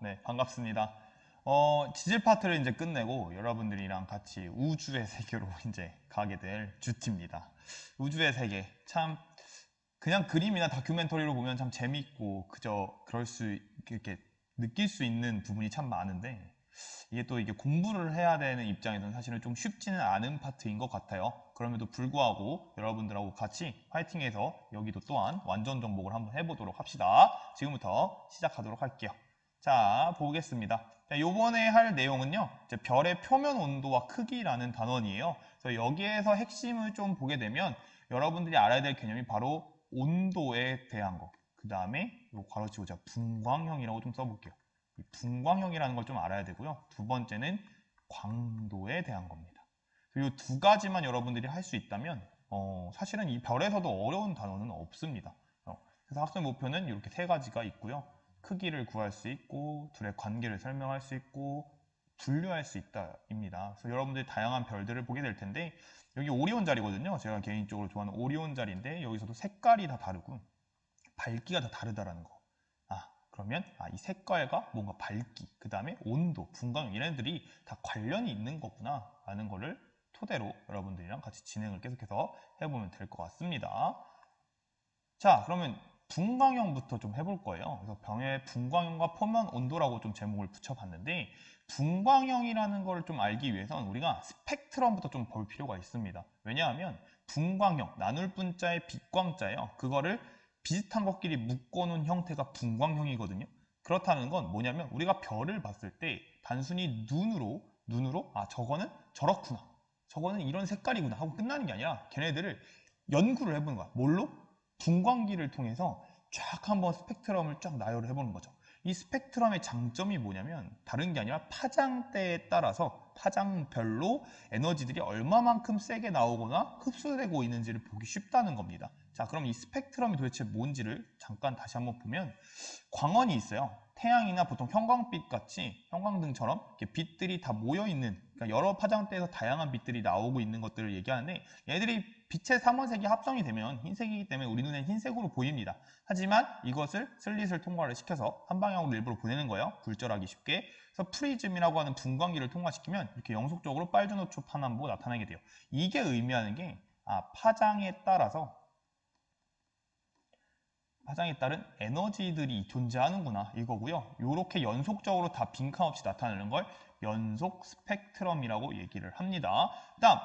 네, 반갑습니다. 지질 파트를 이제 끝내고 여러분들이랑 같이 우주의 세계로 이제 가게 될 주티입니다. 우주의 세계. 참, 그냥 그림이나 다큐멘터리로 보면 참 재밌고, 그저 이렇게 느낄 수 있는 부분이 참 많은데, 이게 또 이게 공부를 해야 되는 입장에서는 사실은 좀 쉽지는 않은 파트인 것 같아요. 그럼에도 불구하고 여러분들하고 같이 파이팅해서 여기도 또한 완전 정복을 한번 해보도록 합시다. 지금부터 시작하도록 할게요. 자, 보겠습니다. 자, 요번에 할 내용은요, 이제 별의 표면 온도와 크기라는 단원이에요. 그래서 여기에서 핵심을 좀 보게 되면 여러분들이 알아야 될 개념이 바로 온도에 대한 거. 그 다음에 요 괄호치고 제가 분광형이라고 좀 써볼게요. 이 분광형이라는 걸 좀 알아야 되고요. 두 번째는 광도에 대한 겁니다. 이 두 가지만 여러분들이 할 수 있다면 사실은 이 별에서도 어려운 단어는 없습니다. 그래서 학습 목표는 이렇게 세 가지가 있고요. 크기를 구할 수 있고 둘의 관계를 설명할 수 있고 분류할 수 있다입니다. 그래서 여러분들이 다양한 별들을 보게 될 텐데 여기 오리온 자리거든요. 제가 개인적으로 좋아하는 오리온 자리인데 여기서도 색깔이 다 다르고 밝기가 다 다르다라는 거. 그러면 이 색깔과 뭔가 밝기, 그 다음에 온도, 분광 이런 애들이 다 관련이 있는 거구나 라는 거를 토대로 여러분들이랑 같이 진행을 계속해서 해보면 될 것 같습니다. 자, 그러면 분광형부터 좀 해볼 거예요. 그래서 병의 분광형과 표면 온도라고 좀 제목을 붙여봤는데 분광형이라는 걸 좀 알기 위해선 우리가 스펙트럼부터 좀 볼 필요가 있습니다. 왜냐하면 분광형, 나눌 분자의 빛광자예요. 그거를 비슷한 것끼리 묶어놓은 형태가 분광형이거든요. 그렇다는 건 뭐냐면 우리가 별을 봤을 때 단순히 눈으로 저거는 저렇구나, 저거는 이런 색깔이구나 하고 끝나는 게 아니라 걔네들을 연구를 해보는 거야. 뭘로? 분광기를 통해서 쫙 한번 스펙트럼을 쫙 나열을 해보는 거죠. 이 스펙트럼의 장점이 뭐냐면 다른 게 아니라 파장대에 따라서 파장별로 에너지들이 얼마만큼 세게 나오거나 흡수되고 있는지를 보기 쉽다는 겁니다. 자, 그럼 이 스펙트럼이 도대체 뭔지를 잠깐 다시 한번 보면 광원이 있어요. 태양이나 보통 형광빛 같이 형광등처럼 이렇게 빛들이 다 모여 있는, 그러니까 여러 파장대에서 다양한 빛들이 나오고 있는 것들을 얘기하는데 얘들이 빛의 삼원색이 합성이 되면 흰색이기 때문에 우리 눈엔 흰색으로 보입니다. 하지만 이것을 슬릿을 통과를 시켜서 한 방향으로 일부러 보내는 거예요. 굴절하기 쉽게. 그래서 프리즘이라고 하는 분광기를 통과시키면 이렇게 영속적으로 빨주노초 파남보 나타나게 돼요. 이게 의미하는 게 파장에 따른 에너지들이 존재하는구나 이거고요. 이렇게 연속적으로 다 빈칸 없이 나타내는 걸 연속 스펙트럼이라고 얘기를 합니다. 다음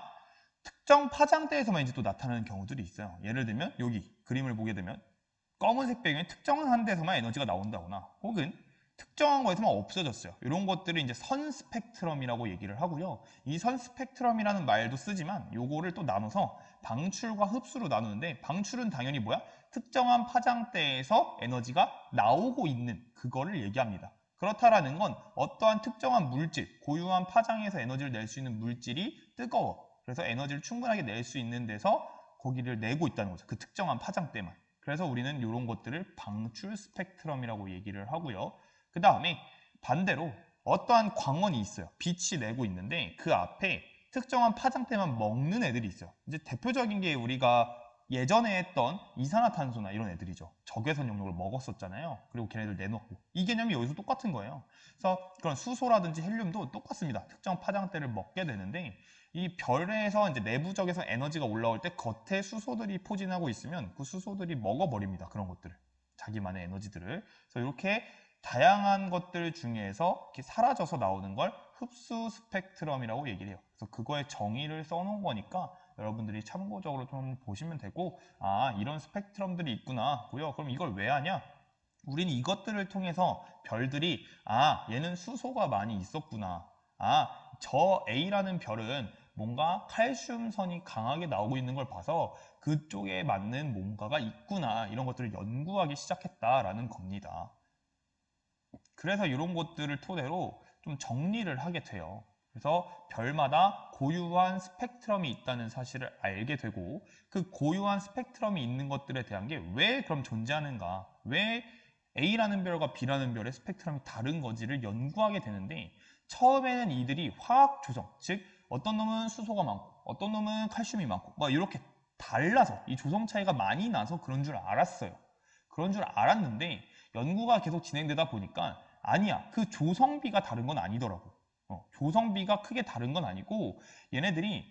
특정 파장대에서만 이제 또 나타나는 경우들이 있어요. 예를 들면 여기 그림을 보게 되면 검은색 배경에 특정한 데서만 에너지가 나온다거나 혹은 특정한 거에서만 없어졌어요. 이런 것들을 이제 선 스펙트럼이라고 얘기를 하고요. 이 선 스펙트럼이라는 말도 쓰지만 요거를 또 나눠서 방출과 흡수로 나누는데 방출은 당연히 뭐야? 특정한 파장대에서 에너지가 나오고 있는 그거를 얘기합니다. 그렇다라는 건 어떠한 특정한 물질, 고유한 파장에서 에너지를 낼 수 있는 물질이 뜨거워. 그래서 에너지를 충분하게 낼 수 있는 데서 거기를 내고 있다는 거죠. 그 특정한 파장대만. 그래서 우리는 이런 것들을 방출 스펙트럼이라고 얘기를 하고요. 그 다음에 반대로 어떠한 광원이 있어요. 빛이 내고 있는데 그 앞에 특정한 파장대만 먹는 애들이 있어요. 이제 대표적인 게 우리가 예전에 했던 이산화탄소나 이런 애들이죠. 적외선 영역을 먹었었잖아요. 그리고 걔네들 내놓고. 이 개념이 여기서 똑같은 거예요. 그래서 그런 수소라든지 헬륨도 똑같습니다. 특정 파장대를 먹게 되는데 이 별에서 이제 내부적에서 에너지가 올라올 때 겉에 수소들이 포진하고 있으면 그 수소들이 먹어버립니다. 그런 것들을. 자기만의 에너지들을. 그래서 이렇게 다양한 것들 중에서 이렇게 사라져서 나오는 걸 흡수 스펙트럼이라고 얘기를 해요. 그래서 그거의 정의를 써놓은 거니까 여러분들이 참고적으로 좀 보시면 되고 이런 스펙트럼들이 있구나 고요. 그럼 이걸 왜 하냐? 우리는 이것들을 통해서 별들이 얘는 수소가 많이 있었구나. 저 A라는 별은 뭔가 칼슘선이 강하게 나오고 있는 걸 봐서 그쪽에 맞는 뭔가가 있구나. 이런 것들을 연구하기 시작했다라는 겁니다. 그래서 이런 것들을 토대로 좀 정리를 하게 돼요. 그래서 별마다 고유한 스펙트럼이 있다는 사실을 알게 되고 그 고유한 스펙트럼이 있는 것들에 대한 게 왜 그럼 존재하는가, 왜 A라는 별과 B라는 별의 스펙트럼이 다른 건지를 연구하게 되는데 처음에는 이들이 화학 조성, 즉 어떤 놈은 수소가 많고 어떤 놈은 칼슘이 많고 막 이렇게 달라서 이 조성 차이가 많이 나서 그런 줄 알았어요. 그런 줄 알았는데 연구가 계속 진행되다 보니까 아니야. 그 조성비가 다른 건 아니더라고. 조성비가 크게 다른 건 아니고 얘네들이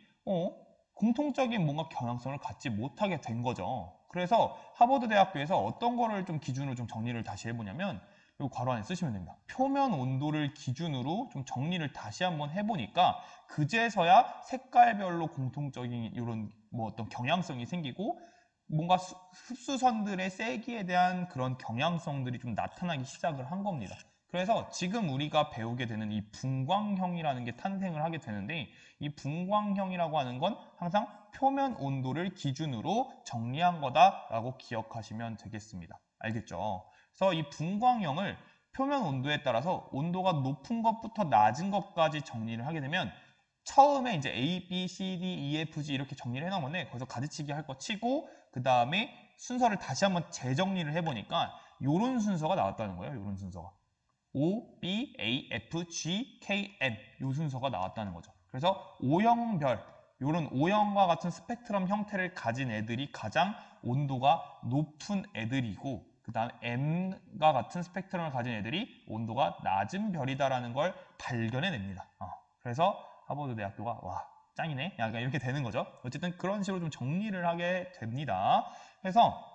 공통적인 뭔가 경향성을 갖지 못하게 된 거죠. 그래서 하버드 대학교에서 어떤 거를 좀 기준으로 좀 정리를 다시 해보냐면 이 괄호 안에 쓰시면 됩니다. 표면 온도를 기준으로 좀 정리를 다시 한번 해보니까 그제서야 색깔별로 공통적인 이런 뭐 어떤 경향성이 생기고 뭔가 흡수선들의 세기에 대한 그런 경향성들이 좀 나타나기 시작을 한 겁니다. 그래서 지금 우리가 배우게 되는 이 분광형이라는 게 탄생을 하게 되는데 이 분광형이라고 하는 건 항상 표면 온도를 기준으로 정리한 거다라고 기억하시면 되겠습니다. 알겠죠? 그래서 이 분광형을 표면 온도에 따라서 온도가 높은 것부터 낮은 것까지 정리를 하게 되면 처음에 이제 A, B, C, D, E, F, G 이렇게 정리를 해놓은 건데 거기서 가지치기 할 거 치고 그 다음에 순서를 다시 한번 재정리를 해보니까 요런 순서가 나왔다는 거예요. 요런 순서가. O, B, A, F, G, K, N 요 순서가 나왔다는 거죠. 그래서 O형별, 요런 O형과 같은 스펙트럼 형태를 가진 애들이 가장 온도가 높은 애들이고 그 다음 M과 같은 스펙트럼을 가진 애들이 온도가 낮은 별이다라는 걸 발견해냅니다. 그래서 하버드 대학교가 와 짱이네 약간 이렇게 되는 거죠. 어쨌든 그런 식으로 좀 정리를 하게 됩니다. 그래서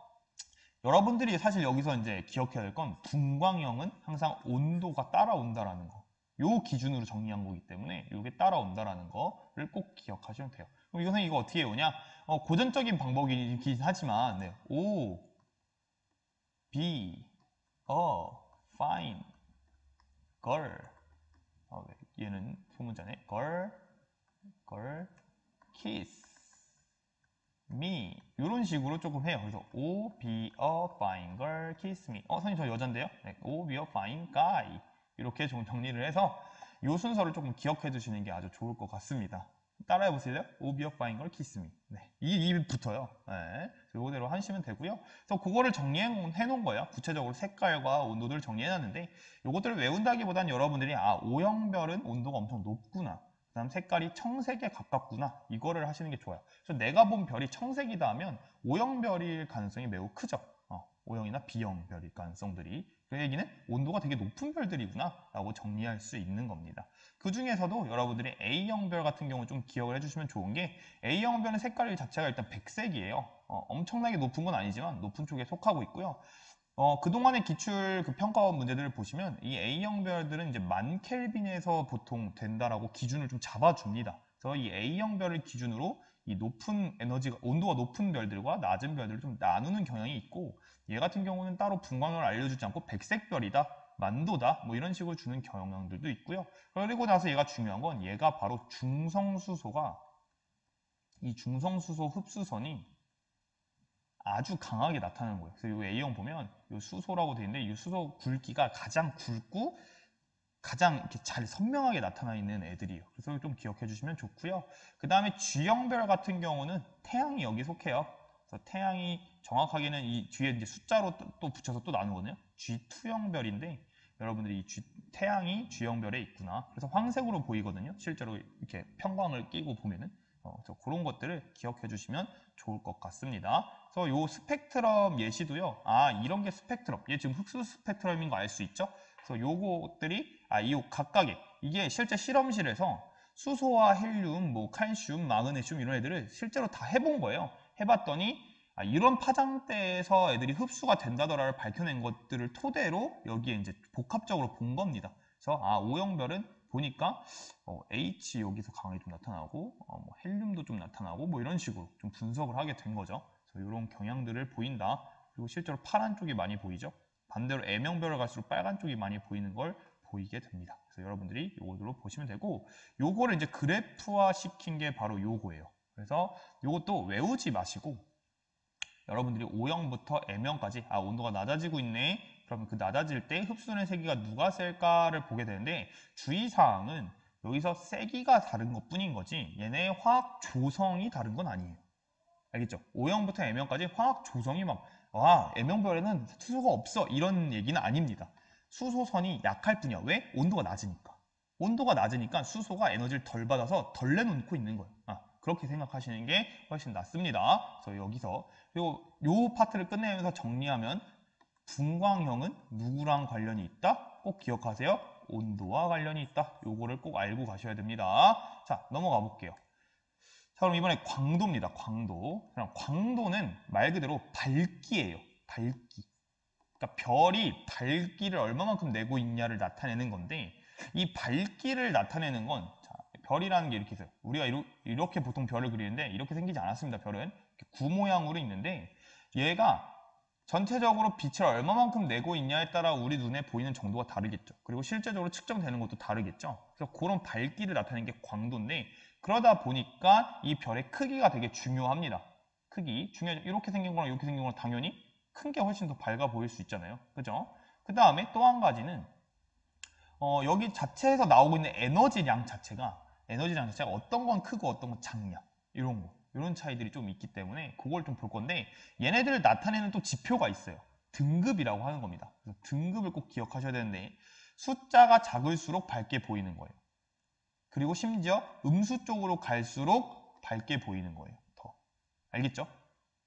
여러분들이 사실 여기서 이제 기억해야 될 건 분광형은 항상 온도가 따라온다라는 거. 요 기준으로 정리한 거기 때문에 이게 따라온다라는 거를 꼭 기억하시면 돼요. 그럼 이거는 이거 어떻게 외우냐? 고전적인 방법이긴 하지만 네. O, B, A, fine, girl. 네. 얘는 소문자네. girl, kiss. me 이런 식으로 조금 해요. 그래서 O be a fine girl, kiss me. 선생님 저 여잔데요? 네, O be a fine guy 이렇게 좀 정리를 해서 이 순서를 조금 기억해 두시는 게 아주 좋을 것 같습니다. 따라해 보실래요? O be a fine girl, kiss me. 네, 이 붙어요. 네, 이거대로 하시면 되고요. 그래서 그거를 정리해 놓은 거예요. 구체적으로 색깔과 온도들을 정리해 놨는데 이것들을 외운다기보다는 여러분들이 O형별은 온도가 엄청 높구나. 그 다음 색깔이 청색에 가깝구나 이거를 하시는 게 좋아요. 그래서 내가 본 별이 청색이다 하면 O형별일 가능성이 매우 크죠. O형이나 B형별일 가능성들이. 그 얘기는 온도가 되게 높은 별들이구나 라고 정리할 수 있는 겁니다. 그 중에서도 여러분들이 A형별 같은 경우 좀 기억을 해주시면 좋은 게 A형별은 색깔 자체가 일단 백색이에요. 엄청나게 높은 건 아니지만 높은 쪽에 속하고 있고요. 그동안의 기출 그 평가원 문제들을 보시면 이 A형별들은 이제 10,000켈빈에서 보통 된다라고 기준을 좀 잡아줍니다. 그래서 이 A형별을 기준으로 이 높은 에너지가, 온도가 높은 별들과 낮은 별들을 좀 나누는 경향이 있고 얘 같은 경우는 따로 분광을 알려주지 않고 백색별이다, 만도다, 뭐 이런 식으로 주는 경향들도 있고요. 그리고 나서 얘가 중요한 건 얘가 바로 중성수소가 이 중성수소 흡수선이 아주 강하게 나타나는 거예요. 그래서 이 A형 보면 이 수소라고 되어 있는데 이 수소 굵기가 가장 굵고 가장 이렇게 잘 선명하게 나타나 있는 애들이에요. 그래서 좀 기억해 주시면 좋고요. 그 다음에 G형별 같은 경우는 태양이 여기 속해요. 그래서 태양이 정확하게는 이 뒤에 이제 숫자로 또 붙여서 또 나누거든요. G2형별인데 여러분들이 태양이 G형별에 있구나. 그래서 황색으로 보이거든요. 실제로 이렇게 편광을 끼고 보면은. 그래서 그런 것들을 기억해 주시면 좋을 것 같습니다. 그래서 요 스펙트럼 예시도요. 이런 게 스펙트럼. 얘 지금 흑수 스펙트럼인 거 알 수 있죠? 그래서 요것들이 이 각각의 이게 실제 실험실에서 수소와 헬륨, 뭐 칼슘, 마그네슘 이런 애들을 실제로 다 해본 거예요. 해봤더니 이런 파장대에서 애들이 흡수가 된다더라를 밝혀낸 것들을 토대로 여기에 이제 복합적으로 본 겁니다. 그래서 O형별은 보니까 H 여기서 강하게 좀 나타나고 뭐 헬륨도 좀 나타나고 뭐 이런 식으로 좀 분석을 하게 된 거죠. 그래서 이런 경향들을 보인다. 그리고 실제로 파란 쪽이 많이 보이죠. 반대로 M형별을 갈수록 빨간 쪽이 많이 보이는 걸 보이게 됩니다. 그래서 여러분들이 요거로 보시면 되고 요거를 이제 그래프화 시킨 게 바로 요거예요. 그래서 요것도 외우지 마시고 여러분들이 O형부터 M형까지 온도가 낮아지고 있네. 그러면 그 낮아질 때 흡수되는 세기가 누가 셀까를 보게 되는데 주의사항은 여기서 세기가 다른 것 뿐인 거지 얘네의 화학 조성이 다른 건 아니에요. 알겠죠? O형부터 M형까지 화학 조성이 막 M형별에는 수소가 없어 이런 얘기는 아닙니다. 수소선이 약할 뿐이야. 왜? 온도가 낮으니까. 온도가 낮으니까 수소가 에너지를 덜 받아서 덜 내놓고 있는 거예요. 그렇게 생각하시는 게 훨씬 낫습니다. 그래서 여기서 그리고 요 파트를 끝내면서 정리하면 분광형은 누구랑 관련이 있다? 꼭 기억하세요. 온도와 관련이 있다. 요거를 꼭 알고 가셔야 됩니다. 자, 넘어가 볼게요. 자, 그럼 이번에 광도입니다. 광도. 그럼 광도는 말 그대로 밝기예요. 밝기. 그러니까 별이 밝기를 얼마만큼 내고 있냐를 나타내는 건데, 이 밝기를 나타내는 건, 자, 별이라는 게 이렇게 있어요. 우리가 이렇게 보통 별을 그리는데 이렇게 생기지 않았습니다. 별은 이렇게 구 모양으로 있는데, 얘가 전체적으로 빛을 얼마만큼 내고 있냐에 따라 우리 눈에 보이는 정도가 다르겠죠. 그리고 실제적으로 측정되는 것도 다르겠죠. 그래서 그런 밝기를 나타내는 게 광도인데, 그러다 보니까 이 별의 크기가 되게 중요합니다. 크기 중요하죠. 이렇게 생긴 거랑 이렇게 생긴 거랑 당연히 큰 게 훨씬 더 밝아 보일 수 있잖아요. 그죠? 그 다음에 또 한 가지는 여기 자체에서 나오고 있는 에너지량 자체가 어떤 건 크고 어떤 건 작냐, 이런 차이들이 좀 있기 때문에 그걸 좀 볼 건데, 얘네들을 나타내는 또 지표가 있어요. 등급이라고 하는 겁니다. 그래서 등급을 꼭 기억하셔야 되는데, 숫자가 작을수록 밝게 보이는 거예요. 그리고 심지어 음수 쪽으로 갈수록 밝게 보이는 거예요. 더. 알겠죠?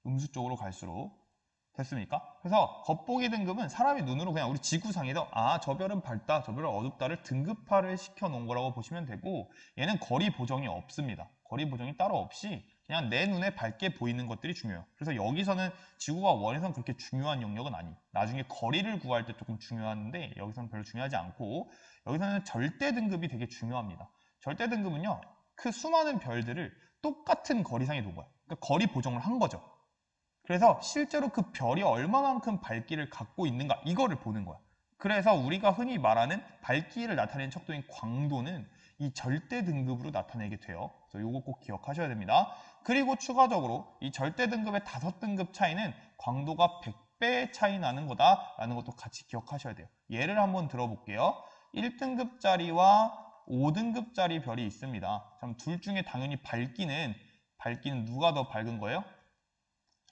음수 쪽으로 갈수록. 됐습니까? 그래서 겉보기 등급은 사람의 눈으로 그냥 우리 지구상에서 저 별은 밝다, 저 별은 어둡다를 등급화를 시켜 놓은 거라고 보시면 되고, 얘는 거리 보정이 없습니다. 거리 보정이 따로 없이 그냥 내 눈에 밝게 보이는 것들이 중요해요. 그래서 여기서는 지구와 원에서는 그렇게 중요한 영역은 아니. 나중에 거리를 구할 때 조금 중요한데 여기서는 별로 중요하지 않고, 여기서는 절대 등급이 되게 중요합니다. 절대 등급은요, 그 수많은 별들을 똑같은 거리상에 놓은 거예요. 그러니까 거리 보정을 한 거죠. 그래서 실제로 그 별이 얼마만큼 밝기를 갖고 있는가, 이거를 보는 거야. 그래서 우리가 흔히 말하는 밝기를 나타내는 척도인 광도는 이 절대 등급으로 나타내게 돼요. 그래서 이거 꼭 기억하셔야 됩니다. 그리고 추가적으로 이 절대 등급의 5등급 차이는 광도가 100배 차이 나는 거다라는 것도 같이 기억하셔야 돼요. 예를 한번 들어볼게요. 1등급짜리와 5등급짜리 별이 있습니다. 그럼 둘 중에 당연히 밝기는 누가 더 밝은 거예요?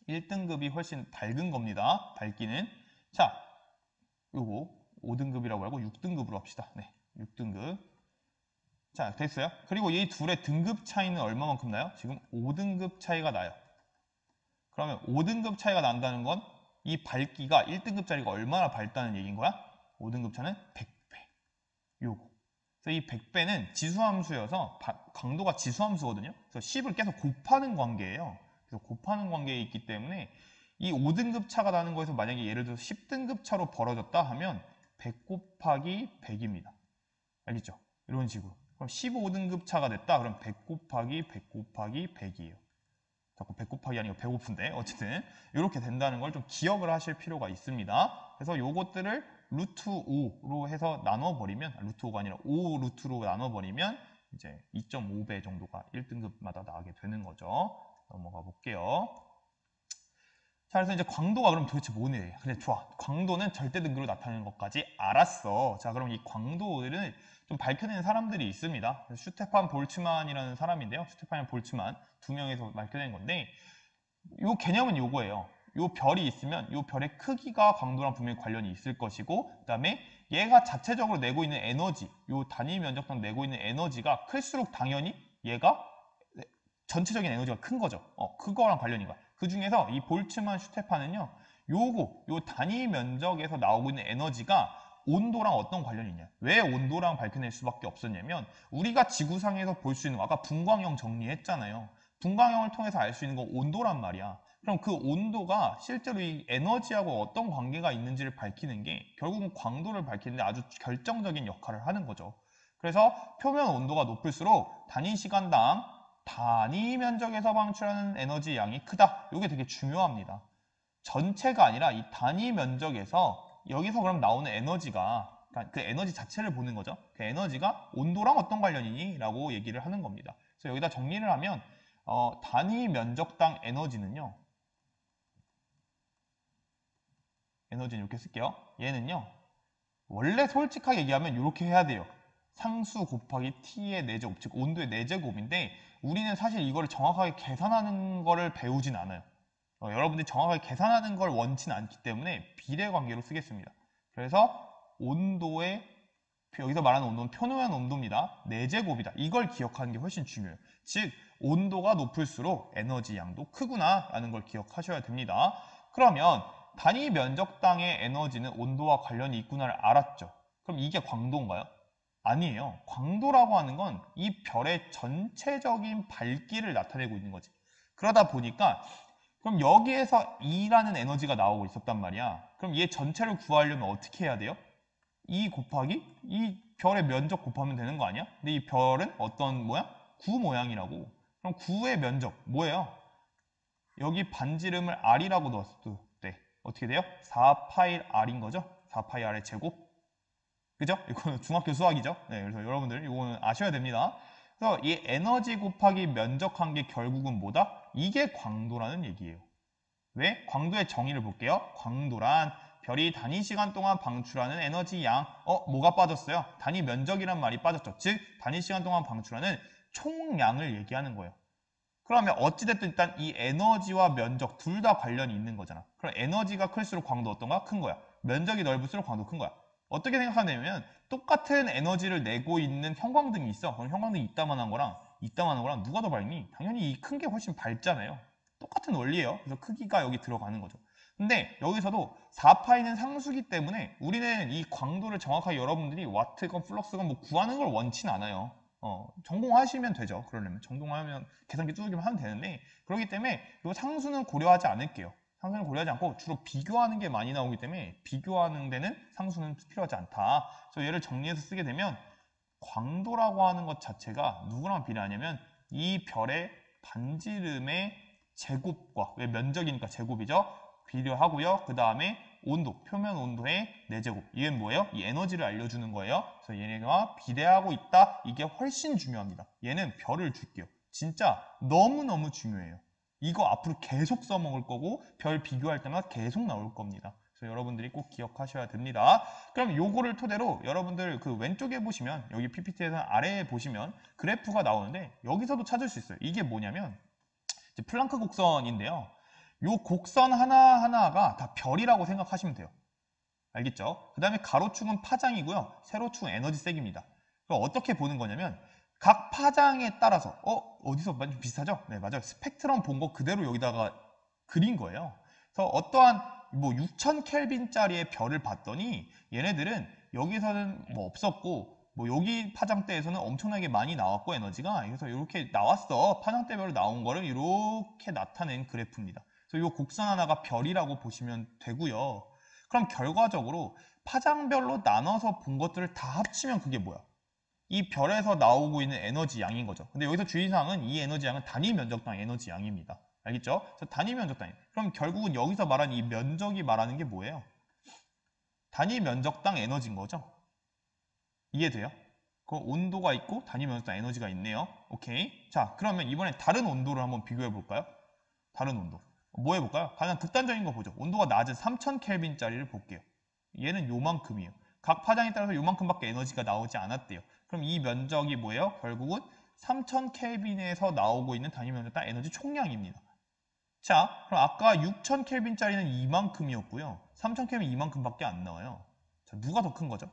1등급이 훨씬 밝은 겁니다. 밝기는. 자, 요거 5등급이라고 하고 6등급으로 합시다. 네, 6등급. 자, 됐어요. 그리고 이 둘의 등급 차이는 얼마만큼 나요? 지금 5등급 차이가 나요. 그러면 5등급 차이가 난다는 건 이 밝기가 1등급짜리가 얼마나 밝다는 얘기인 거야? 5등급 차는 100배. 요거. 그래서 이 100배는 지수함수여서 강도가 지수함수거든요. 그래서 10을 계속 곱하는 관계예요. 그래서 곱하는 관계에 있기 때문에 이 5등급 차가 나는 거에서 만약에 예를 들어서 10등급 차로 벌어졌다 하면 100 곱하기 100입니다. 알겠죠? 이런 식으로. 그럼 15등급 차가 됐다. 그럼 100 곱하기 100 곱하기 100이에요. 자꾸 100 곱하기 아니고 배고픈데 어쨌든 이렇게 된다는 걸 좀 기억을 하실 필요가 있습니다. 그래서 요것들을 루트 5로 해서 나눠버리면, 루트 5가 아니라 5 루트로 나눠버리면 이제 2.5배 정도가 1등급마다 나가게 되는 거죠. 넘어가 볼게요. 자, 그래서 이제 광도가 그럼 도대체 뭐냐? 그래, 좋아. 광도는 절대 등급으로 나타내는 것까지 알았어. 자, 그럼 이 광도를 좀 밝혀내는 사람들이 있습니다. 슈테판 볼츠만이라는 사람인데요. 슈테판 볼츠만 2명에서 밝혀낸 건데, 이 개념은 요거예요. 요 별이 있으면 요 별의 크기가 광도랑 분명히 관련이 있을 것이고, 그 다음에 얘가 자체적으로 내고 있는 에너지, 요 단위 면적당 내고 있는 에너지가 클수록 당연히 얘가 전체적인 에너지가 큰 거죠. 그거랑 관련인 거야. 그 중에서 이 볼츠만 슈테판은요, 요 단위 면적에서 나오고 있는 에너지가 온도랑 어떤 관련이 있냐. 왜 온도랑 밝혀낼 수밖에 없었냐면, 우리가 지구상에서 볼 수 있는 거, 아까 분광형 정리했잖아요. 분광형을 통해서 알 수 있는 건 온도란 말이야. 그럼 그 온도가 실제로 이 에너지하고 어떤 관계가 있는지를 밝히는 게 결국은 광도를 밝히는데 아주 결정적인 역할을 하는 거죠. 그래서 표면 온도가 높을수록 단위 시간당 단위 면적에서 방출하는 에너지 양이 크다. 이게 되게 중요합니다. 전체가 아니라 이 단위 면적에서 여기서 그럼 나오는 에너지가, 그러니까 그 에너지 자체를 보는 거죠. 그 에너지가 온도랑 어떤 관련이니? 라고 얘기를 하는 겁니다. 그래서 여기다 정리를 하면 단위 면적당 에너지는 이렇게 쓸게요. 얘는요, 원래 솔직하게 얘기하면 이렇게 해야 돼요. 상수 곱하기 t의 4제곱, 즉 온도의 4제곱인데 우리는 사실 이거를 정확하게 계산하는 거를 배우진 않아요. 여러분들이 정확하게 계산하는 걸 원치는 않기 때문에 비례관계로 쓰겠습니다. 그래서 온도의, 여기서 말하는 온도는 표면 온도입니다. 4제곱이다. 이걸 기억하는 게 훨씬 중요해요. 즉 온도가 높을수록 에너지 양도 크구나 라는 걸 기억하셔야 됩니다. 그러면 단위 면적당의 에너지는 온도와 관련이 있구나를 알았죠. 그럼 이게 광도인가요? 아니에요. 광도라고 하는 건 이 별의 전체적인 밝기를 나타내고 있는 거지. 그러다 보니까 그럼 여기에서 E라는 에너지가 나오고 있었단 말이야. 그럼 얘 전체를 구하려면 어떻게 해야 돼요? E 곱하기 이 별의 면적 곱하면 되는 거 아니야? 근데 이 별은 어떤 모양? 구 모양이라고. 그럼 구의 면적 뭐예요? 여기 반지름을 R이라고 넣었을 때 어떻게 돼요? 4파이 R인 거죠? 4파이 R의 제곱. 그죠? 이거는 중학교 수학이죠. 네, 그래서 여러분들 이거는 아셔야 됩니다. 그래서 이 에너지 곱하기 면적한 게 결국은 뭐다? 이게 광도라는 얘기예요. 왜? 광도의 정의를 볼게요. 광도란 별이 단위 시간 동안 방출하는 에너지 양. 뭐가 빠졌어요? 단위 면적이란 말이 빠졌죠. 즉, 단위 시간 동안 방출하는 총량을 얘기하는 거예요. 그러면 어찌됐든 일단 이 에너지와 면적 둘 다 관련이 있는 거잖아. 그럼 에너지가 클수록 광도 어떤가? 큰 거야. 면적이 넓을수록 광도 큰 거야. 어떻게 생각하냐면 똑같은 에너지를 내고 있는 형광등이 있어. 그럼 형광등이 이따만한 거랑 누가 더 밝니? 당연히 이 큰 게 훨씬 밝잖아요. 똑같은 원리예요. 그래서 크기가 여기 들어가는 거죠. 근데 여기서도 4파이는 상수기 때문에 우리는 이 광도를 정확하게 여러분들이 와트건 플럭스건 뭐 구하는 걸 원치는 않아요. 전공하시면 되죠. 그러려면 전공하면 계산기 두들기만 하면 되는데 그렇기 때문에 이 상수는 고려하지 않을게요. 상수는 고려하지 않고 주로 비교하는 게 많이 나오기 때문에 비교하는 데는 상수는 필요하지 않다. 그래서 얘를 정리해서 쓰게 되면 광도라고 하는 것 자체가 누구랑 비례하냐면 이 별의 반지름의 제곱과 왜 면적이니까 제곱이죠. 비례하고요. 그 다음에 온도, 표면 온도의 4제곱. 이게 뭐예요? 이 에너지를 알려주는 거예요. 그래서 얘네가 비례하고 있다. 이게 훨씬 중요합니다. 얘는 별을 줄게요. 진짜 너무너무 중요해요. 이거 앞으로 계속 써먹을 거고 별 비교할 때마다 계속 나올 겁니다. 그래서 여러분들이 꼭 기억하셔야 됩니다. 그럼 요거를 토대로 여러분들 그 왼쪽에 보시면 여기 PPT에서 아래에 보시면 그래프가 나오는데 여기서도 찾을 수 있어요. 이게 뭐냐면 이제 플랑크 곡선인데요. 요 곡선 하나하나가 다 별이라고 생각하시면 돼요. 알겠죠? 그 다음에 가로축은 파장이고요. 세로축은 에너지색입니다. 그럼 어떻게 보는 거냐면 각 파장에 따라서 어디서 많이 비슷하죠? 네, 맞아요. 스펙트럼 본 거 그대로 여기다가 그린 거예요. 그래서 어떠한 뭐 6000 켈빈짜리의 별을 봤더니 얘네들은 여기서는 뭐 없었고 뭐 여기 파장대에서는 엄청나게 많이 나왔고 에너지가 그래서 이렇게 나왔어. 파장대별로 나온 거를 이렇게 나타낸 그래프입니다. 그래서 이 곡선 하나가 별이라고 보시면 되고요. 그럼 결과적으로 파장별로 나눠서 본 것들을 다 합치면 그게 뭐야? 이 별에서 나오고 있는 에너지 양인 거죠. 근데 여기서 주의사항은 이 에너지 양은 단위 면적당 에너지 양입니다. 알겠죠? 그래서 단위 면적당. 그럼 결국은 여기서 말하는 이 면적이 말하는 게 뭐예요? 단위 면적당 에너지인 거죠. 이해돼요? 그 온도가 있고 단위 면적당 에너지가 있네요. 오케이. 자, 그러면 이번에 다른 온도를 한번 비교해 볼까요? 다른 온도. 뭐 해볼까요? 가장 극단적인 거 보죠. 온도가 낮은 3000 켈빈짜리를 볼게요. 얘는 요만큼이에요. 각 파장에 따라서 요만큼밖에 에너지가 나오지 않았대요. 그럼 이 면적이 뭐예요? 결국은 3000 켈빈에서 나오고 있는 단위 면적당 에너지 총량입니다. 자, 그럼 아까 6000 켈빈짜리는 이만큼이었고요. 3000 켈빈 이만큼밖에 안 나와요. 자, 누가 더 큰 거죠?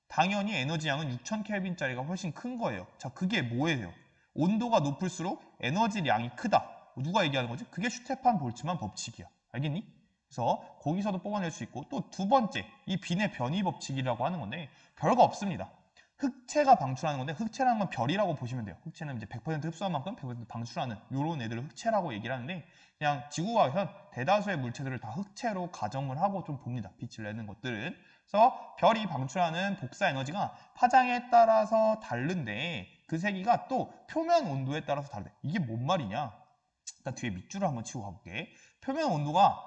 당연히 에너지 양은 6000 켈빈짜리가 훨씬 큰 거예요. 자, 그게 뭐예요? 온도가 높을수록 에너지 양이 크다. 누가 얘기하는 거지? 그게 슈테판 볼츠만 법칙이야. 알겠니? 그래서 거기서도 뽑아낼 수 있고 또 두 번째, 이 빈의 변이 법칙이라고 하는 건데 별거 없습니다. 흑체가 방출하는 건데 흑체라는 건 별이라고 보시면 돼요. 흑체는 이제 100% 흡수한 만큼 100% 방출하는 이런 애들을 흑체라고 얘기를 하는데 그냥 지구과학에서 대다수의 물체들을 다 흑체로 가정을 하고 좀 봅니다. 빛을 내는 것들은. 그래서 별이 방출하는 복사 에너지가 파장에 따라서 다른데 그 세기가 또 표면 온도에 따라서 다르대. 이게 뭔 말이냐? 일단 뒤에 밑줄을 한번 치고 가볼게. 표면 온도가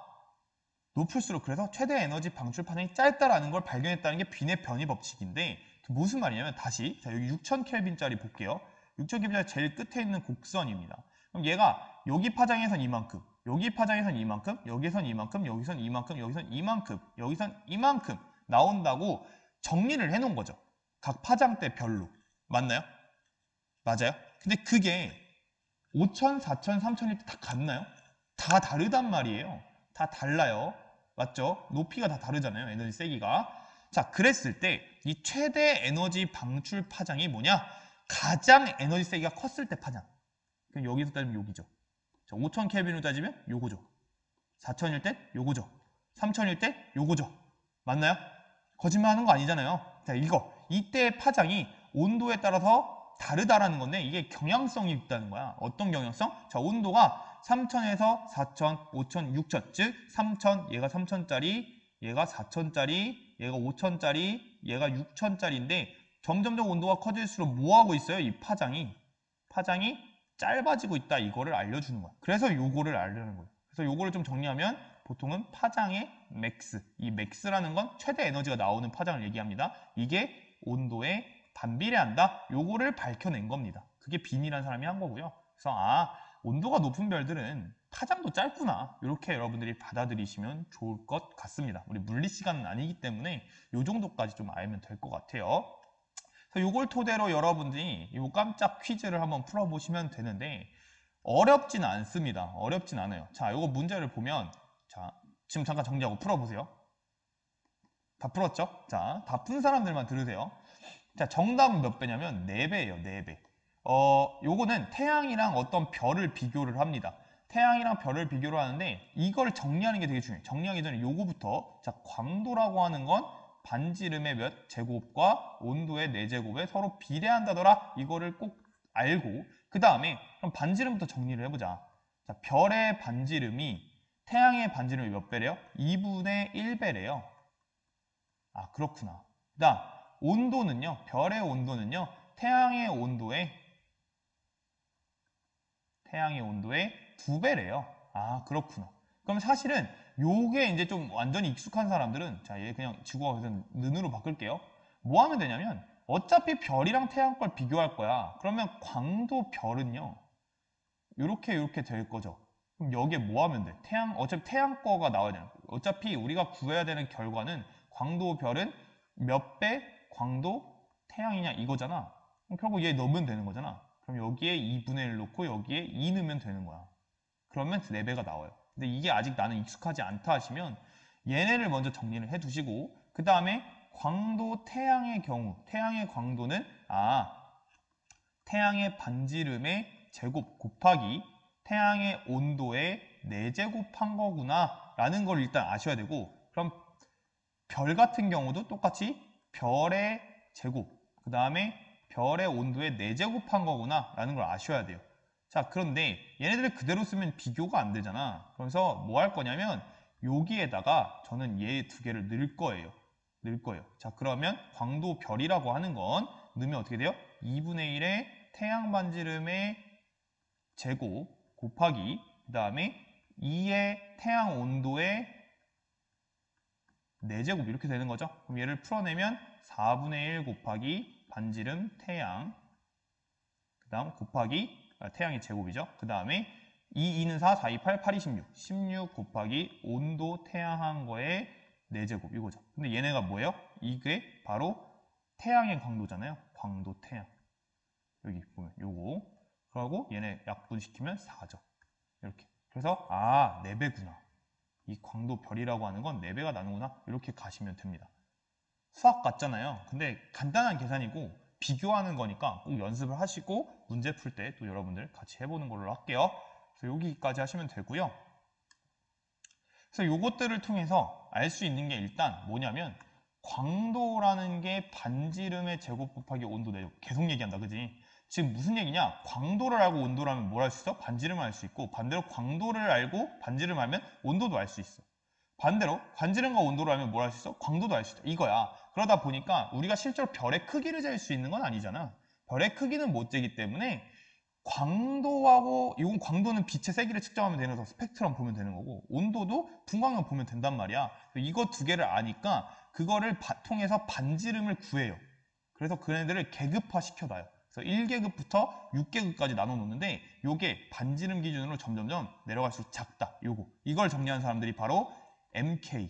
높을수록 그래서 최대 에너지 방출 파장이 짧다라는 걸 발견했다는 게 빈의 변이 법칙인데 무슨 말이냐면 다시 자 여기 6000 켈빈짜리 볼게요. 6000 켈빈짜리 제일 끝에 있는 곡선입니다. 그럼 얘가 여기 파장에선 이만큼, 여기 파장에선 이만큼, 여기선 이만큼, 여기선 이만큼, 여기선 이만큼, 여기선 이만큼 나온다고 정리를 해놓은 거죠. 각 파장대 별로. 맞나요? 맞아요? 근데 그게 5000, 4000, 3000일 때 다 같나요? 다 다르단 말이에요. 다 달라요. 맞죠? 높이가 다 다르잖아요. 에너지 세기가. 자, 그랬을 때 이 최대 에너지 방출 파장이 뭐냐? 가장 에너지 세기가 컸을 때 파장. 그럼 여기서 따지면 여기죠. 5000 켈빈으로 따지면 요거죠. 4000일 때 요거죠. 3000일 때 요거죠. 맞나요? 거짓말 하는 거 아니잖아요. 자, 이때의 파장이 온도에 따라서 다르다라는 건데 이게 경향성이 있다는 거야. 어떤 경향성? 자, 온도가 3000에서 4000, 5000, 6000. 즉 3000, 얘가 3000짜리, 얘가 4000짜리, 얘가 5000짜리, 얘가 6000짜리인데 점점점 온도가 커질수록 뭐 하고 있어요? 이 파장이 짧아지고 있다. 이거를 알려주는 거야. 그래서 요거를 알려는 거예요. 그래서 요거를 좀 정리하면 보통은 파장의 맥스. 이 맥스라는 건 최대 에너지가 나오는 파장을 얘기합니다. 이게 온도에 반비례한다. 요거를 밝혀낸 겁니다. 그게 빈이라는 사람이 한 거고요. 그래서 온도가 높은 별들은 파장도 짧구나. 이렇게 여러분들이 받아들이시면 좋을 것 같습니다. 우리 물리 시간은 아니기 때문에 요 정도까지 좀 알면 될 것 같아요. 그래서 요걸 토대로 여러분들이 요 깜짝 퀴즈를 한번 풀어보시면 되는데 어렵진 않습니다. 어렵진 않아요. 자, 요거 문제를 보면 자, 지금 잠깐 정리하고 풀어보세요. 다 풀었죠? 자, 다 푼 사람들만 들으세요. 자, 정답은 몇 배냐면 4배예요. 4배. 요거는 태양이랑 어떤 별을 비교를 합니다. 태양이랑 별을 비교를 하는데 이걸 정리하는 게 되게 중요해요. 정리하기 전에 요거부터 자, 광도라고 하는 건 반지름의 몇 제곱과 온도의 4제곱에 서로 비례한다더라. 이거를 꼭 알고 그 다음에 그럼 반지름부터 정리를 해보자. 자, 별의 반지름이 태양의 반지름이 몇 배래요? 2분의 1배래요. 아, 그렇구나. 그 다음 온도는요. 별의 온도는요. 태양의 온도의 2배래요. 아, 그렇구나. 그럼 사실은 요게 이제 좀 완전히 익숙한 사람들은 자, 얘 그냥 지구가 그래서 는으로 바꿀게요. 뭐 하면 되냐면 어차피 별이랑 태양 걸 비교할 거야. 그러면 광도 별은요. 요렇게 될 거죠. 그럼 여기에 뭐 하면 돼? 어차피 태양 거가 나와야 되는 거예요. 어차피 우리가 구해야 되는 결과는 광도 별은 몇 배 광도 태양이냐 이거잖아. 그럼 결국 얘 넣으면 되는 거잖아. 그럼 여기에 2분의 1 넣고 여기에 2 넣으면 되는 거야. 그러면 4배가 나와요. 근데 이게 아직 나는 익숙하지 않다 하시면 얘네를 먼저 정리를 해 두시고 그 다음에 광도 태양의 경우 태양의 광도는 태양의 반지름의 제곱 곱하기 태양의 온도의 4제곱한 거구나 라는 걸 일단 아셔야 되고 그럼 별 같은 경우도 똑같이 별의 제곱 그 다음에 별의 온도의 4제곱한 거구나 라는 걸 아셔야 돼요. 자, 그런데 얘네들을 그대로 쓰면 비교가 안 되잖아. 그래서 뭐 할 거냐면 여기에다가 저는 얘 2개를 넣을 거예요. 자, 그러면 광도 별이라고 하는 건 넣으면 어떻게 돼요? 2분의 1의 태양 반지름의 제곱 곱하기 그 다음에 2의 태양 온도의 4제곱 이렇게 되는 거죠. 그럼 얘를 풀어내면 4분의 1 곱하기 반지름 태양 그 다음 곱하기 태양의 제곱이죠. 그 다음에 2는 4, 4, 2, 8, 8, 2, 16 16 곱하기 온도 태양한 거의 4제곱 이거죠. 근데 얘네가 뭐예요? 이게 바로 태양의 광도잖아요. 광도 태양 여기 보면 요거 그러고 얘네 약분시키면 4죠. 이렇게 그래서 4배구나. 이 광도 별이라고 하는 건 4배가 나는구나. 이렇게 가시면 됩니다. 수학 같잖아요. 근데 간단한 계산이고 비교하는 거니까 꼭 연습을 하시고 문제 풀 때 또 여러분들 같이 해보는 걸로 할게요. 그래서 여기까지 하시면 되고요. 그래서 이것들을 통해서 알 수 있는 게 일단 뭐냐면 광도라는 게 반지름의 제곱 곱하기 온도 내요. 계속 얘기한다, 그지? 지금 무슨 얘기냐? 광도를 알고 온도를 하면 뭘 알 수 있어? 반지름을 알 수 있고 반대로 광도를 알고 반지름을 알면 온도도 알 수 있어. 반대로 반지름과 온도를 알면 뭘 할 수 있어? 광도도 알 수 있다. 이거야. 그러다 보니까 우리가 실제로 별의 크기를 잴 수 있는 건 아니잖아. 별의 크기는 못 재기 때문에 광도하고 이건 광도는 빛의 세기를 측정하면 되는 거서 스펙트럼 보면 되는 거고 온도도 분광을 보면 된단 말이야. 이거 2개를 아니까 그거를 통해서 반지름을 구해요. 그래서 그네들을 계급화 시켜놔요. 그래서 1계급부터 6계급까지 나눠 놓는데 요게 반지름 기준으로 점점점 내려갈수록 작다. 이걸 정리한 사람들이 바로 MK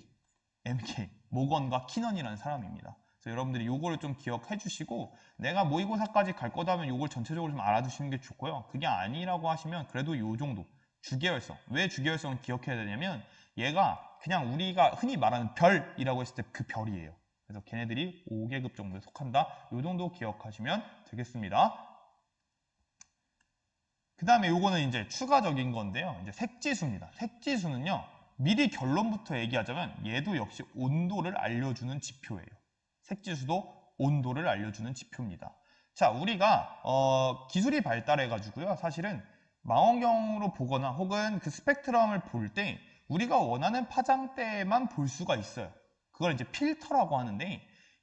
모건과 키넌이라는 사람입니다. 그래서 여러분들이 요거를 좀 기억해 주시고 내가 모의고사까지 갈 거다 하면 요걸 전체적으로 좀 알아두시는 게 좋고요. 그게 아니라고 하시면 그래도 요 정도 주계열성. 왜 주계열성을 기억해야 되냐면 얘가 그냥 우리가 흔히 말하는 별이라고 했을 때 그 별이에요. 그래서 걔네들이 5계급 정도에 속한다. 요 정도 기억하시면 되겠습니다. 그 다음에 요거는 이제 추가적인 건데요. 이제 색지수입니다. 색지수는요. 미리 결론부터 얘기하자면 얘도 역시 온도를 알려주는 지표예요. 색지수도 온도를 알려주는 지표입니다. 자, 우리가 기술이 발달해가지고요. 사실은 망원경으로 보거나 혹은 그 스펙트럼을 볼 때 우리가 원하는 파장대만 볼 수가 있어요. 그걸 이제 필터라고 하는데,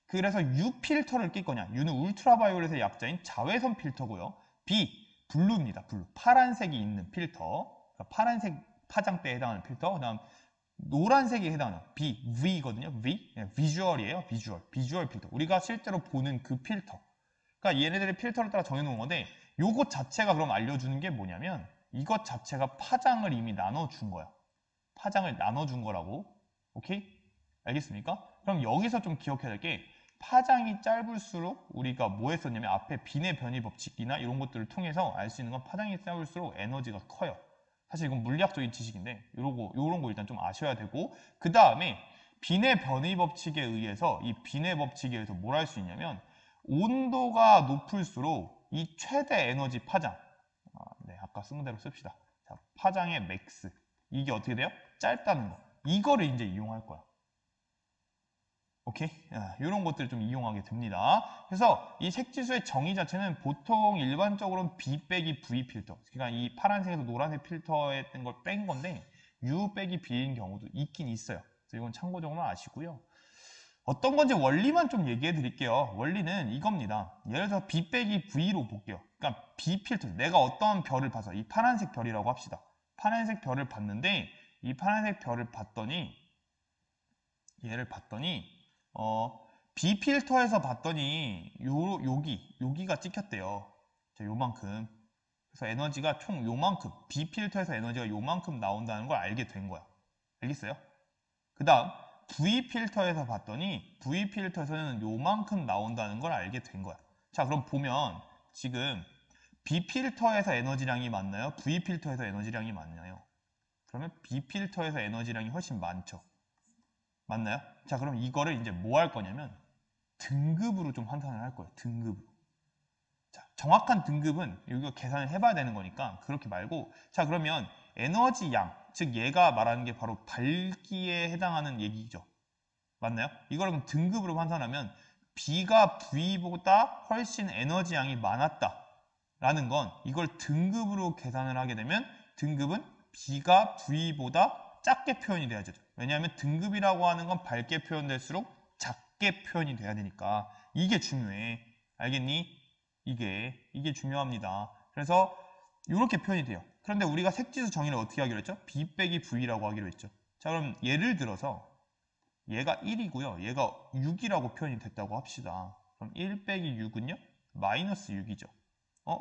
그래서 U 필터를 낄 거냐. U는 울트라바이올렛의 약자인 자외선 필터고요. B, 블루입니다. 블루. 파란색이 있는 필터. 그러니까 파란색 파장대에 해당하는 필터. 그다음 노란색에 해당하는 B, V거든요. V. 비주얼이에요. 비주얼 필터. 우리가 실제로 보는 그 필터. 그러니까 얘네들의 필터를 따라 정해놓은 건데, 요것 자체가 그럼 알려주는 게 뭐냐면 이것 자체가 파장을 이미 나눠준 거야. 파장을 나눠준 거라고. 오케이? 알겠습니까? 그럼 여기서 좀 기억해야 될 게, 파장이 짧을수록 우리가 뭐 했었냐면 앞에 빈의 변이 법칙이나 이런 것들을 통해서 알 수 있는 건 파장이 짧을수록 에너지가 커요. 사실 이건 물리학적인 지식인데 요런 거 일단 좀 아셔야 되고, 그 다음에 빈의 변이 법칙에 의해서 이 빈의 법칙에 의해서 뭘 할 수 있냐면 온도가 높을수록 이 최대 에너지 파장, 네, 아까 쓴 대로 씁시다. 자, 파장의 맥스, 이게 어떻게 돼요? 짧다는 거. 이거를 이제 이용할 거야. 오케이? 이런 것들을 좀 이용하게 됩니다. 그래서 이 색지수의 정의 자체는 보통 일반적으로는 B 빼기 V 필터, 그러니까 이 파란색에서 노란색 필터에 했던 걸 뺀 건데 U 빼기 B인 경우도 있긴 있어요. 그래서 이건 참고적으로 아시고요. 어떤 건지 원리만 좀 얘기해 드릴게요. 원리는 이겁니다. 예를 들어 B 빼기 V로 볼게요. 그러니까 B 필터, 내가 어떤 별을 봐서, 이 파란색 별이라고 합시다. 파란색 별을 봤는데 이 파란색 별을 봤더니 얘를 봤더니 B 필터에서 봤더니 여기가 찍혔대요. 요만큼. 그래서 에너지가 총 요만큼, B 필터에서 에너지가 요만큼 나온다는 걸 알게 된 거야. 알겠어요? 그 다음 V 필터에서 봤더니 V 필터에서는 요만큼 나온다는 걸 알게 된 거야. 자, 그럼 보면 지금 B 필터에서 에너지량이 많나요? V 필터에서 에너지량이 많나요? 그러면 B 필터에서 에너지량이 훨씬 많죠. 맞나요? 자, 그럼 이거를 이제 뭐 할 거냐면 등급으로 좀 환산을 할 거예요. 등급으로. 자, 정확한 등급은 이거 계산을 해봐야 되는 거니까 그렇게 말고, 자, 그러면 에너지 양, 즉 얘가 말하는 게 바로 밝기에 해당하는 얘기죠. 맞나요? 이걸 그럼 등급으로 환산하면 B가 V보다 훨씬 에너지 양이 많았다라는 건, 이걸 등급으로 계산을 하게 되면 등급은 B가 V보다 작게 표현이 돼야죠. 왜냐하면 등급이라고 하는 건 밝게 표현될수록 작게 표현이 돼야 되니까. 이게 중요해. 알겠니? 이게 중요합니다. 그래서 이렇게 표현이 돼요. 그런데 우리가 색지수 정의를 어떻게 하기로 했죠? B 빼기 V라고 하기로 했죠. 자, 그럼 예를 들어서 얘가 1이고요. 얘가 6이라고 표현이 됐다고 합시다. 그럼 1 빼기 6은요? 마이너스 6이죠.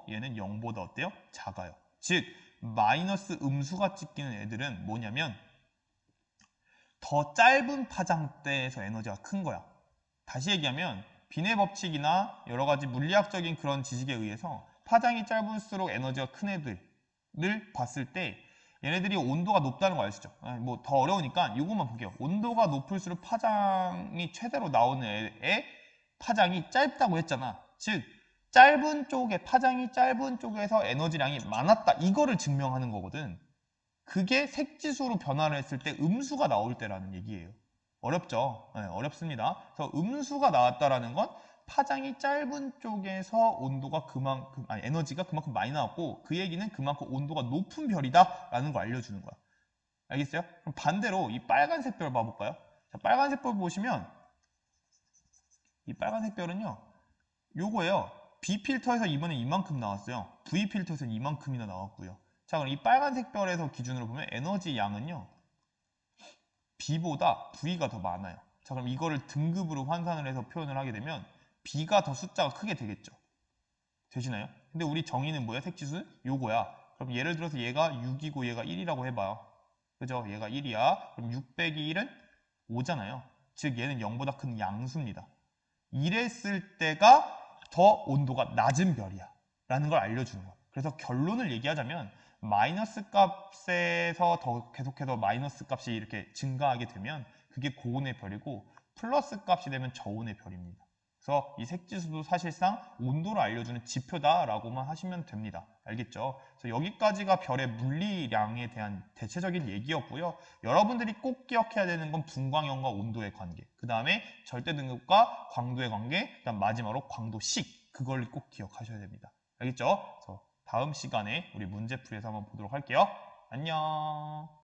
얘는 0보다 어때요? 작아요. 즉 마이너스 음수가 찍히는 애들은 뭐냐면 더 짧은 파장대에서 에너지가 큰 거야. 다시 얘기하면 빈의 법칙이나 여러 가지 물리학적인 그런 지식에 의해서 파장이 짧을수록 에너지가 큰 애들을 봤을 때 얘네들이 온도가 높다는 거 아시죠? 뭐 더 어려우니까 이것만 볼게요. 온도가 높을수록 파장이 최대로 나오는 애의 파장이 짧다고 했잖아. 즉 짧은 쪽에, 파장이 짧은 쪽에서 에너지량이 많았다, 이거를 증명하는 거거든. 그게 색지수로 변화를 했을 때 음수가 나올 때라는 얘기예요. 어렵죠? 네, 어렵습니다. 그래서 음수가 나왔다라는 건 파장이 짧은 쪽에서 온도가 그만큼, 에너지가 그만큼 많이 나왔고, 그 얘기는 그만큼 온도가 높은 별이다라는 걸 알려주는 거야. 알겠어요? 그럼 반대로 이 빨간색 별 봐볼까요? 자, 빨간색 별 보시면 이 빨간색 별은요, 요거예요. B 필터에서 이번에 이만큼 나왔어요. V 필터에서 이만큼이나 나왔고요. 자, 그럼 이 빨간색 별에서 기준으로 보면 에너지 양은요, B보다 V가 더 많아요. 자, 그럼 이거를 등급으로 환산을 해서 표현을 하게 되면 B가 더 숫자가 크게 되겠죠. 되시나요? 근데 우리 정의는 뭐야? 색지수? 요거야. 그럼 예를 들어서 얘가 6이고 얘가 1이라고 해봐요. 그죠? 얘가 1이야. 그럼 6 빼기 1은 5잖아요. 즉 얘는 0보다 큰 양수입니다. 이랬을 때가 더 온도가 낮은 별이야 라는 걸 알려주는 거야. 그래서 결론을 얘기하자면 마이너스 값에서 더 계속해서 마이너스 값이 이렇게 증가하게 되면 그게 고온의 별이고, 플러스 값이 되면 저온의 별입니다. 그래서 이 색지수도 사실상 온도를 알려주는 지표다라고만 하시면 됩니다. 알겠죠? 그래서 여기까지가 별의 물리량에 대한 대체적인 얘기였고요. 여러분들이 꼭 기억해야 되는 건 분광형과 온도의 관계, 그 다음에 절대 등급과 광도의 관계, 그다음 마지막으로 광도식, 그걸 꼭 기억하셔야 됩니다. 알겠죠? 그래서 다음 시간에 우리 문제풀이에서 한번 보도록 할게요. 안녕.